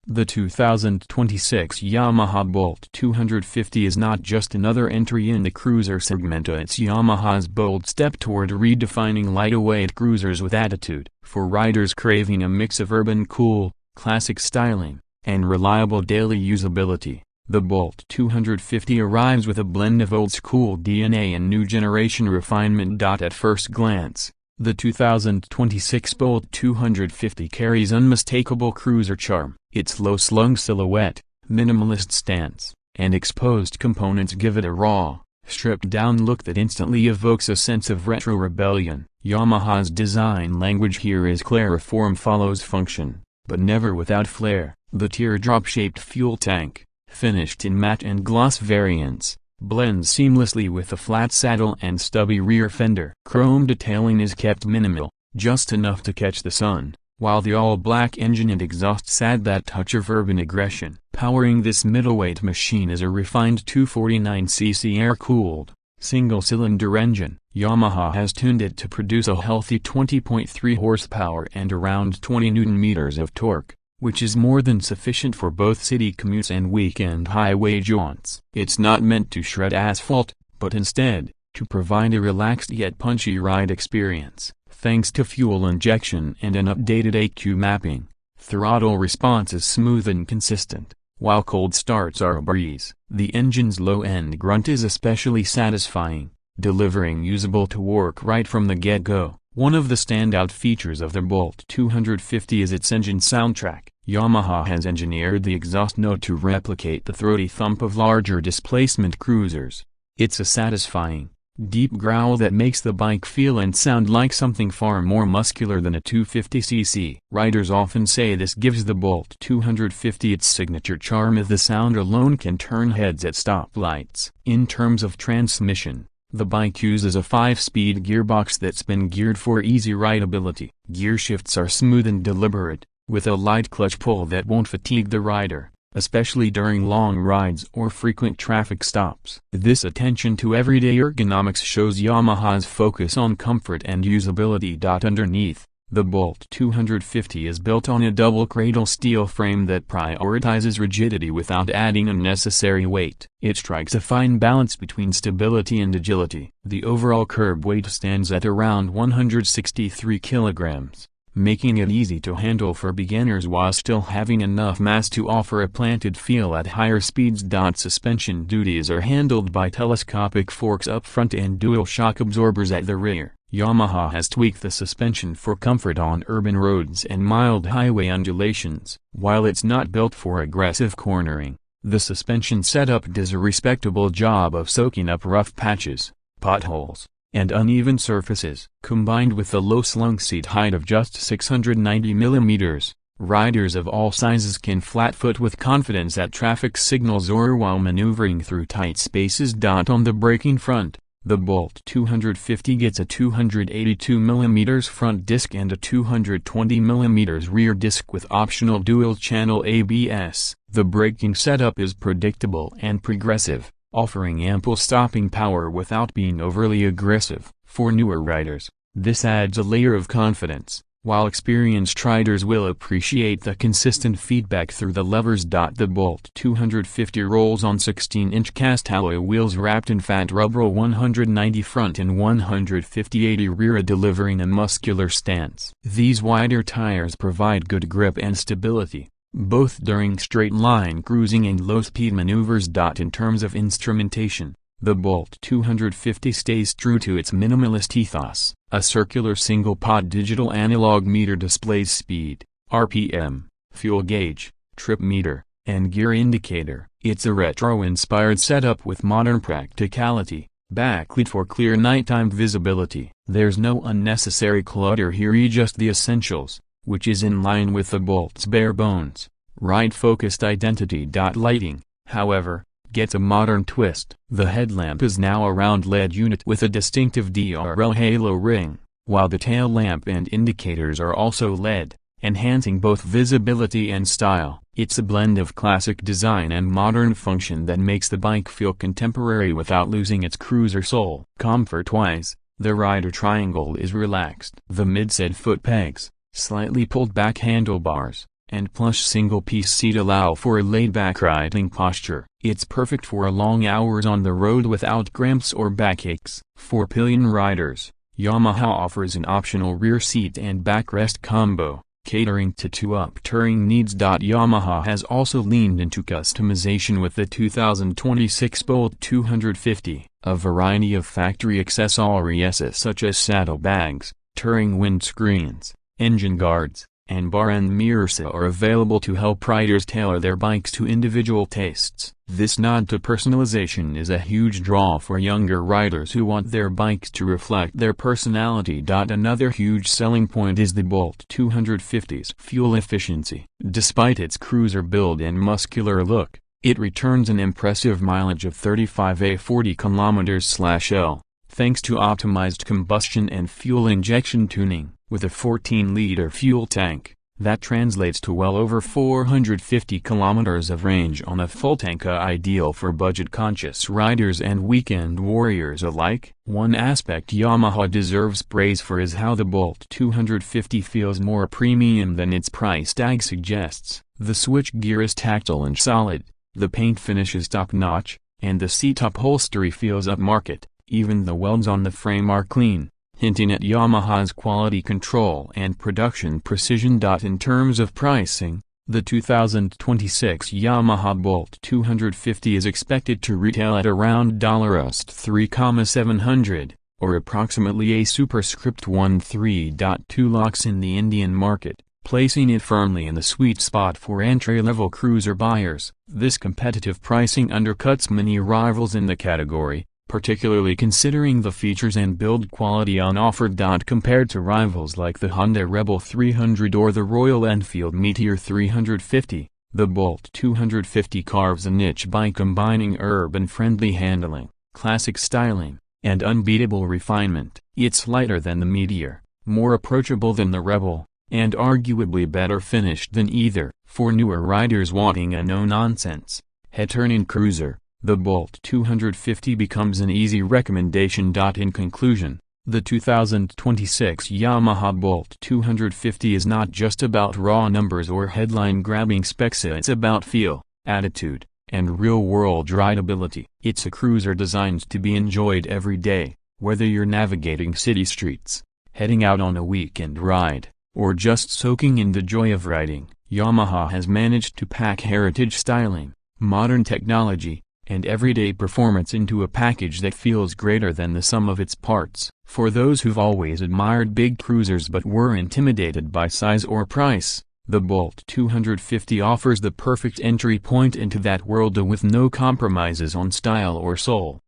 The 2026 Yamaha Bolt 250 is not just another entry in the cruiser segment, it's Yamaha's bold step toward redefining lightweight cruisers with attitude. For riders craving a mix of urban cool, classic styling, and reliable daily usability, the Bolt 250 arrives with a blend of old-school DNA and new-generation refinement. At first glance, the 2026 Bolt 250 carries unmistakable cruiser charm. Its low-slung silhouette, minimalist stance, and exposed components give it a raw, stripped-down look that instantly evokes a sense of retro rebellion. Yamaha's design language here is clear: form follows function, but never without flair. The teardrop-shaped fuel tank, finished in matte and gloss variants, blends seamlessly with the flat saddle and stubby rear fender. Chrome detailing is kept minimal, just enough to catch the sun, while the all-black engine and exhausts add that touch of urban aggression. Powering this middleweight machine is a refined 249cc air-cooled, single-cylinder engine. Yamaha has tuned it to produce a healthy 20.3 horsepower and around 20 Nm of torque, which is more than sufficient for both city commutes and weekend highway jaunts. It's not meant to shred asphalt, but instead, to provide a relaxed yet punchy ride experience. Thanks to fuel injection and an updated AQ mapping, throttle response is smooth and consistent, while cold starts are a breeze. The engine's low-end grunt is especially satisfying, delivering usable torque right from the get-go. One of the standout features of the Bolt 250 is its engine soundtrack. Yamaha has engineered the exhaust note to replicate the throaty thump of larger displacement cruisers. It's a satisfying, deep growl that makes the bike feel and sound like something far more muscular than a 250cc. Riders often say this gives the Bolt 250 its signature charm, as the sound alone can turn heads at stoplights. In terms of transmission, the bike uses a 5-speed gearbox that's been geared for easy rideability. Gear shifts are smooth and deliberate, with a light clutch pull that won't fatigue the rider, especially during long rides or frequent traffic stops. This attention to everyday ergonomics shows Yamaha's focus on comfort and usability. Underneath, the Bolt 250 is built on a double cradle steel frame that prioritizes rigidity without adding unnecessary weight. It strikes a fine balance between stability and agility. The overall curb weight stands at around 163 kilograms, making it easy to handle for beginners while still having enough mass to offer a planted feel at higher speeds. Suspension duties are handled by telescopic forks up front and dual shock absorbers at the rear. Yamaha has tweaked the suspension for comfort on urban roads and mild highway undulations. While it's not built for aggressive cornering, the suspension setup does a respectable job of soaking up rough patches, potholes, and uneven surfaces. Combined with the low-slung seat height of just 690 mm, riders of all sizes can flatfoot with confidence at traffic signals or while maneuvering through tight spaces. On the braking front, the Bolt 250 gets a 282 mm front disc and a 220 mm rear disc with optional dual-channel ABS. The braking setup is predictable and progressive, offering ample stopping power without being overly aggressive. For newer riders, this adds a layer of confidence, while experienced riders will appreciate the consistent feedback through the levers. The Bolt 250 rolls on 16-inch cast alloy wheels wrapped in fat rubber 190 front and 150/80 rear, delivering a muscular stance. These wider tires provide good grip and stability, both during straight-line cruising and low-speed maneuvers. In terms of instrumentation, the Bolt 250 stays true to its minimalist ethos. A circular single-pot digital analog meter displays speed, RPM, fuel gauge, trip meter, and gear indicator. It's a retro-inspired setup with modern practicality, backlit for clear nighttime visibility. There's no unnecessary clutter here, just the essentials, which is in line with the Bolt's bare-bones, ride-focused identity. Lighting, however, gets a modern twist. The headlamp is now a round LED unit with a distinctive DRL halo ring, while the tail lamp and indicators are also LED, enhancing both visibility and style. It's a blend of classic design and modern function that makes the bike feel contemporary without losing its cruiser soul. Comfort-wise, the rider triangle is relaxed. The mid-set foot pegs, slightly pulled back handlebars, and plush single-piece seat allow for a laid-back riding posture. It's perfect for long hours on the road without cramps or backaches. For pillion riders, Yamaha offers an optional rear seat and backrest combo, catering to two-up touring needs. Yamaha has also leaned into customization with the 2026 Bolt 250. A variety of factory accessories such as saddlebags, touring windscreens, engine guards, and bar and mirrors are available to help riders tailor their bikes to individual tastes. This nod to personalization is a huge draw for younger riders who want their bikes to reflect their personality. Another huge selling point is the Bolt 250's fuel efficiency. Despite its cruiser build and muscular look, it returns an impressive mileage of 35–40 km/L, thanks to optimized combustion and fuel injection tuning. With a 14-liter fuel tank, that translates to well over 450 kilometers of range on a full tank, ideal for budget-conscious riders and weekend warriors alike. One aspect Yamaha deserves praise for is how the Bolt 250 feels more premium than its price tag suggests. The switchgear is tactile and solid, the paint finish is top-notch, and the seat upholstery feels upmarket. Even the welds on the frame are clean, hinting at Yamaha's quality control and production precision. In terms of pricing, the 2026 Yamaha Bolt 250 is expected to retail at around $3,700, or approximately a superscript 13.2 lakhs in the Indian market, placing it firmly in the sweet spot for entry-level cruiser buyers. This competitive pricing undercuts many rivals in the category, particularly considering the features and build quality on offer. Compared to rivals like the Honda Rebel 300 or the Royal Enfield Meteor 350, the Bolt 250 carves a niche by combining urban-friendly handling, classic styling, and unbeatable refinement. It's lighter than the Meteor, more approachable than the Rebel, and arguably better finished than either. For newer riders wanting a no-nonsense, head-turning cruiser, the Bolt 250 becomes an easy recommendation. In conclusion, the 2026 Yamaha Bolt 250 is not just about raw numbers or headline-grabbing specs. It's about feel, attitude, and real-world rideability. It's a cruiser designed to be enjoyed every day, whether you're navigating city streets, heading out on a weekend ride, or just soaking in the joy of riding. Yamaha has managed to pack heritage styling, modern technology, and everyday performance into a package that feels greater than the sum of its parts. For those who've always admired big cruisers but were intimidated by size or price, the Bolt 250 offers the perfect entry point into that world with no compromises on style or soul.